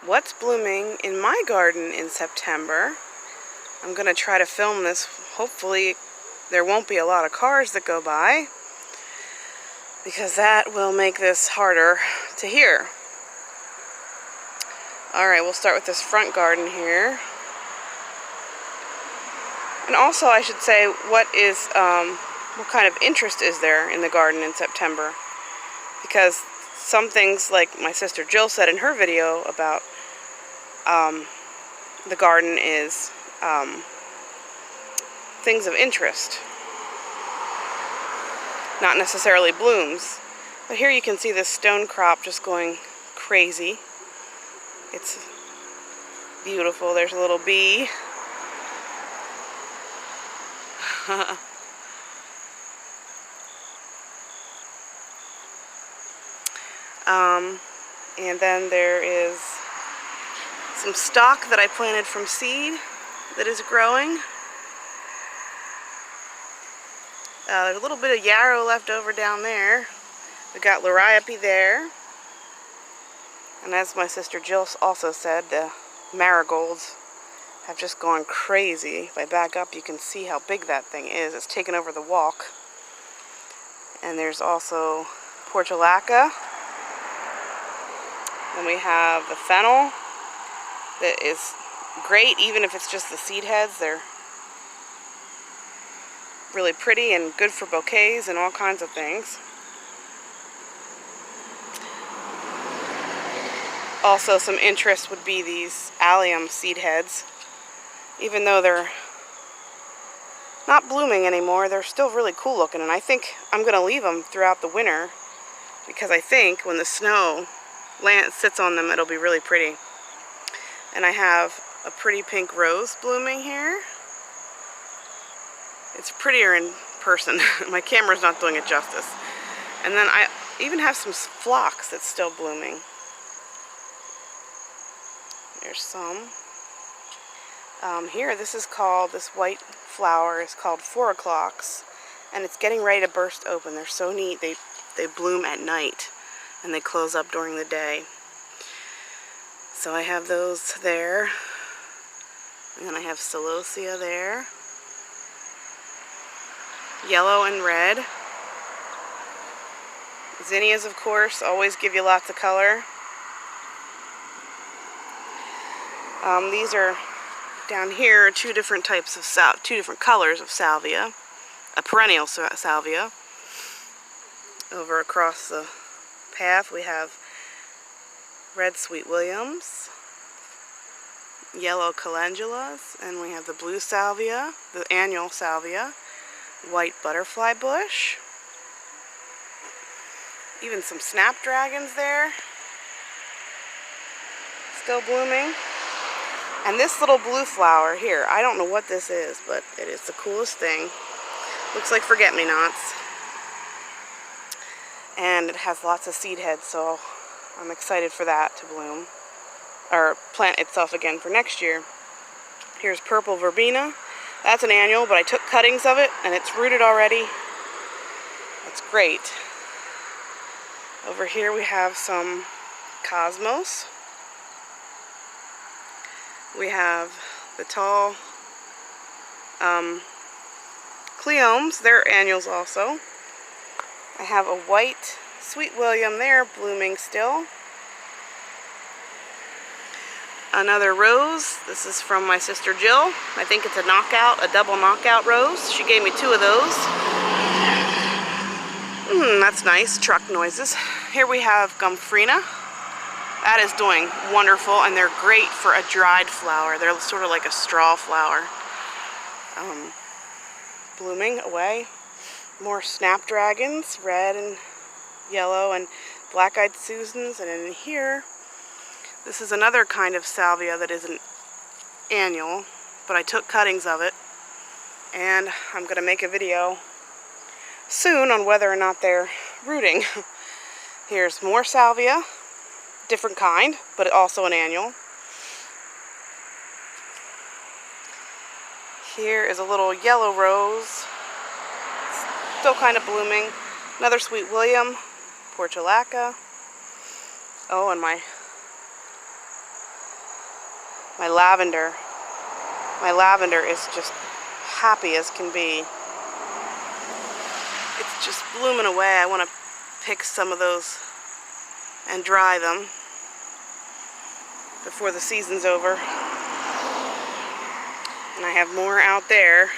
what's blooming in my garden in September. I'm going to try to film this. Hopefully there won't be a lot of cars that go by, because that will make this harder to hear. Alright, we'll start with this front garden here. And also I should say, what kind of interest is there in the garden in September? Because some things, like my sister Jill said in her video about the garden, is things of interest, not necessarily blooms. But here you can see this stone crop just going crazy. It's beautiful. There's a little bee. And then there is some stock that I planted from seed that is growing. There's a little bit of yarrow left over down there. We got liriope there. And as my sister Jill also said, the marigolds have just gone crazy. If I back up, you can see how big that thing is. It's taken over the walk. And there's also portulaca. And we have the fennel that is great, even if it's just the seed heads. They're really pretty and good for bouquets and all kinds of things. Also, some interest would be these allium seed heads. Even though they're not blooming anymore, they're still really cool looking, and I think I'm going to leave them throughout the winter, because I think when the snow sits on them, it'll be really pretty. And I have a pretty pink rose blooming here. It's prettier in person. My camera's not doing it justice. And then I even have some phlox that's still blooming. There's some. Here, this white flower is called 4 o'clocks, and it's getting ready to burst open. They're so neat. They bloom at night, and they close up during the day. So I have those there. And then I have celosia there. Yellow and red. Zinnias, of course, always give you lots of color. These are down here, two different colors of salvia, a perennial salvia. Over across the path we have red sweet williams, yellow calendulas, and we have the blue salvia, the annual salvia, white butterfly bush, even some snapdragons there, still blooming. And this little blue flower here, I don't know what this is, but it is the coolest thing. Looks like forget-me-nots. And it has lots of seed heads, so I'm excited for that to bloom, or plant itself again for next year. Here's purple verbena. That's an annual, but I took cuttings of it, and it's rooted already. That's great. Over here we have some cosmos. We have the tall cleomes. They're annuals also. I have a white sweet william there blooming still. Another rose. This is from my sister Jill. I think it's a double knockout rose. She gave me 2 of those. That's nice. Truck noises. Here we have gomphrena. That is doing wonderful, and they're great for a dried flower. They're sort of like a straw flower. Blooming away. More snapdragons, red and yellow, and black-eyed Susans. And in here, this is another kind of salvia that is an annual, but I took cuttings of it, and I'm going to make a video soon on whether or not they're rooting. Here's more salvia. Different kind, but also an annual. Here is a little yellow rose, still kind of blooming. Another sweet william, portulaca. Oh, and my My lavender. My lavender is just happy as can be. It's just blooming away. I want to pick some of those and dry them before the season's over. And I have more out there,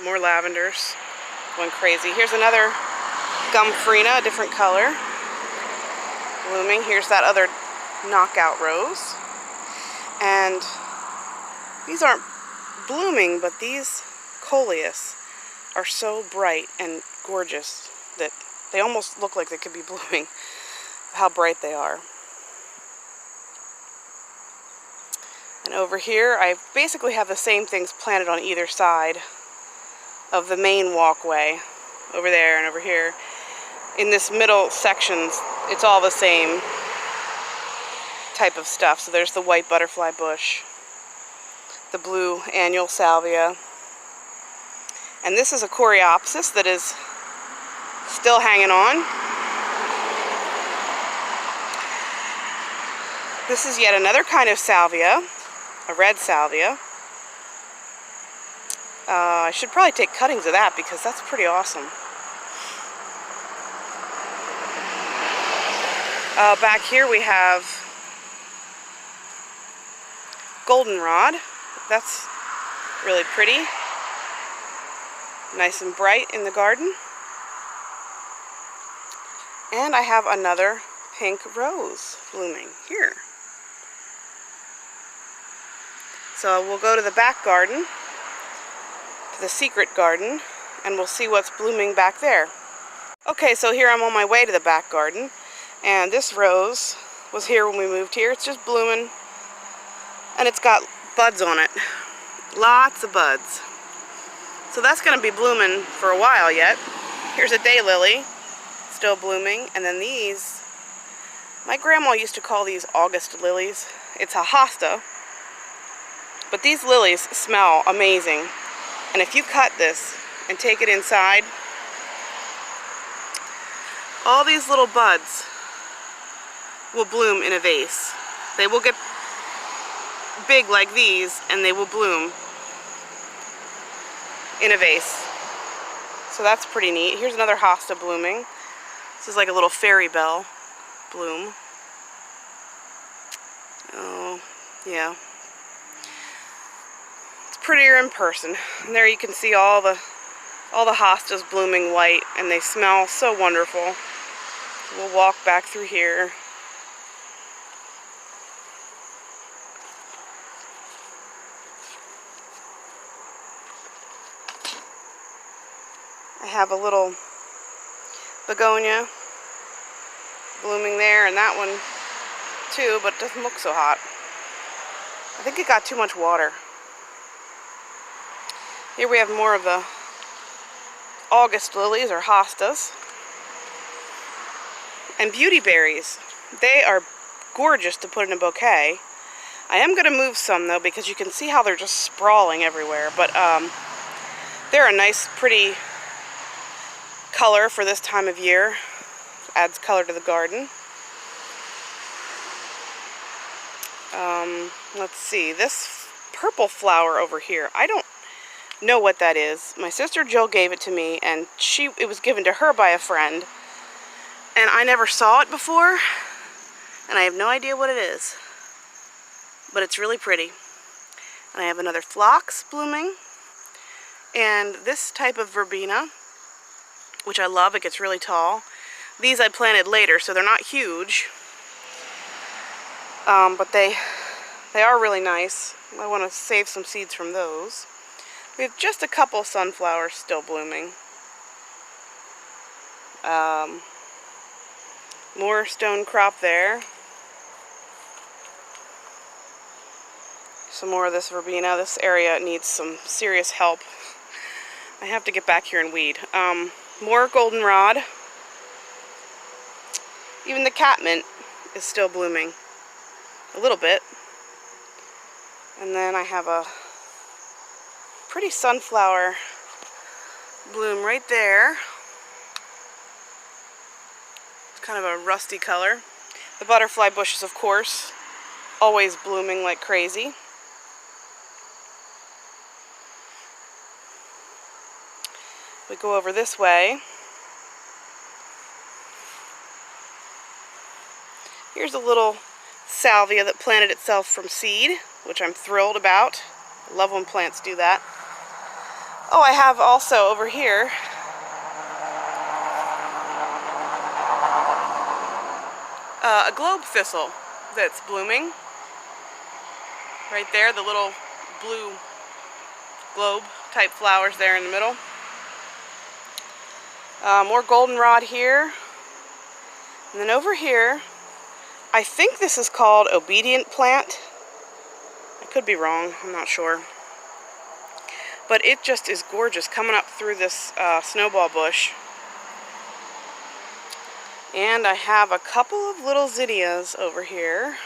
more lavenders going crazy. Here's another Gumfrina, a different color, blooming. Here's that other knockout rose. And these aren't blooming, but these coleus are so bright and gorgeous that they almost look like they could be blooming, how bright they are. And over here, I basically have the same things planted on either side of the main walkway, over there and over here. In this middle section, it's all the same type of stuff. So there's the white butterfly bush, the blue annual salvia, and this is a coreopsis that is still hanging on. This is yet another kind of salvia, a red salvia. I should probably take cuttings of that because that's pretty awesome. Back here we have goldenrod. That's really pretty. Nice and bright in the garden. And I have another pink rose blooming here. So we'll go to the back garden, to the secret garden, and we'll see what's blooming back there. Okay, so here I'm on my way to the back garden, and this rose was here when we moved here. It's just blooming, and it's got buds on it. Lots of buds. So that's going to be blooming for a while yet. Here's a daylily, still blooming, and then these, my grandma used to call these August lilies. It's a hosta. But these lilies smell amazing. And if you cut this and take it inside, all these little buds will bloom in a vase. They will get big like these and they will bloom in a vase. So that's pretty neat. Here's another hosta blooming. This is like a little fairy bell bloom. Oh, yeah. Prettier in person. And there you can see all the hostas blooming white, and they smell so wonderful. We'll walk back through here. I have a little begonia blooming there, and that one too, but it doesn't look so hot. I think it got too much water. Here we have more of the August lilies, or hostas. And beauty berries. They are gorgeous to put in a bouquet. I am going to move some though, because you can see how they're just sprawling everywhere. But they're a nice, pretty color for this time of year. Adds color to the garden. Let's see, this purple flower over here, I don't know what that is. My sister Jill gave it to me, and it was given to her by a friend, and I never saw it before, and I have no idea what it is, but it's really pretty. And I have another phlox blooming, and this type of verbena, which I love. It gets really tall. These I planted later, so they're not huge, but they are really nice. I want to save some seeds from those. We have just a couple sunflowers still blooming. More stone crop there. Some more of this verbena. This area needs some serious help. I have to get back here and weed. More goldenrod. Even the catmint is still blooming a little bit. And then I have a pretty sunflower bloom right there. It's kind of a rusty color. The butterfly bushes, of course, always blooming like crazy. We go over this way. Here's a little salvia that planted itself from seed, which I'm thrilled about. I love when plants do that. Oh, I have also over here a globe thistle that's blooming. Right there, the little blue globe type flowers there in the middle. More goldenrod here. And then over here, I think this is called obedient plant. I could be wrong, I'm not sure. But it just is gorgeous coming up through this snowball bush. And I have a couple of little zinnias over here.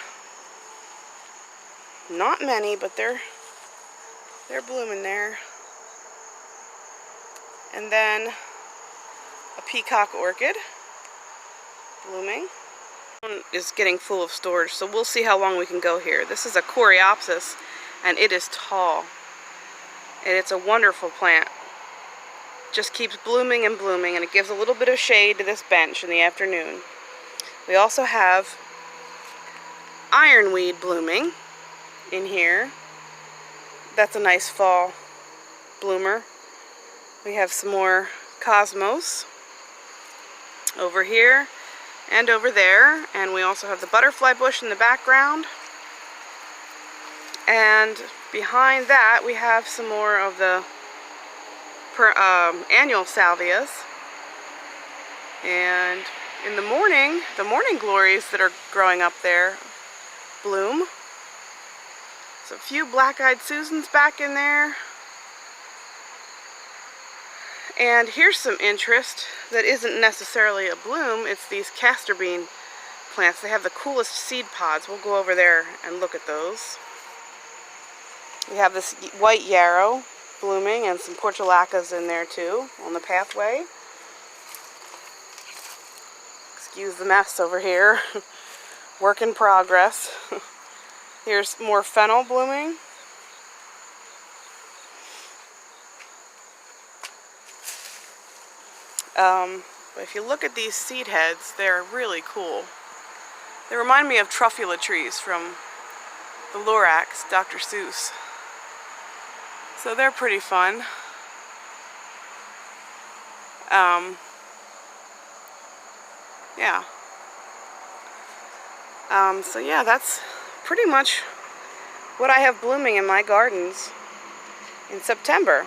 Not many, but they're blooming there. And then a peacock orchid blooming. One is getting full of storage, so we'll see how long we can go here. This is a coreopsis, and it is tall. And it's a wonderful plant. Just keeps blooming and blooming, and it gives a little bit of shade to this bench in the afternoon. We also have ironweed blooming in here. That's a nice fall bloomer. We have some more cosmos over here and over there, and we also have the butterfly bush in the background. And behind that we have some more of the annual salvias. And in the morning glories that are growing up there bloom. So a few black-eyed Susans back in there. And here's some interest that isn't necessarily a bloom. It's these castor bean plants. They have the coolest seed pods. We'll go over there and look at those. We have this white yarrow blooming and some portulacas in there too on the pathway. Excuse the mess over here. Work in progress. Here's more fennel blooming. But if you look at these seed heads, they're really cool. They remind me of truffula trees from the Lorax, Dr. Seuss. So they're pretty fun. Yeah. So yeah, that's pretty much what I have blooming in my gardens in September.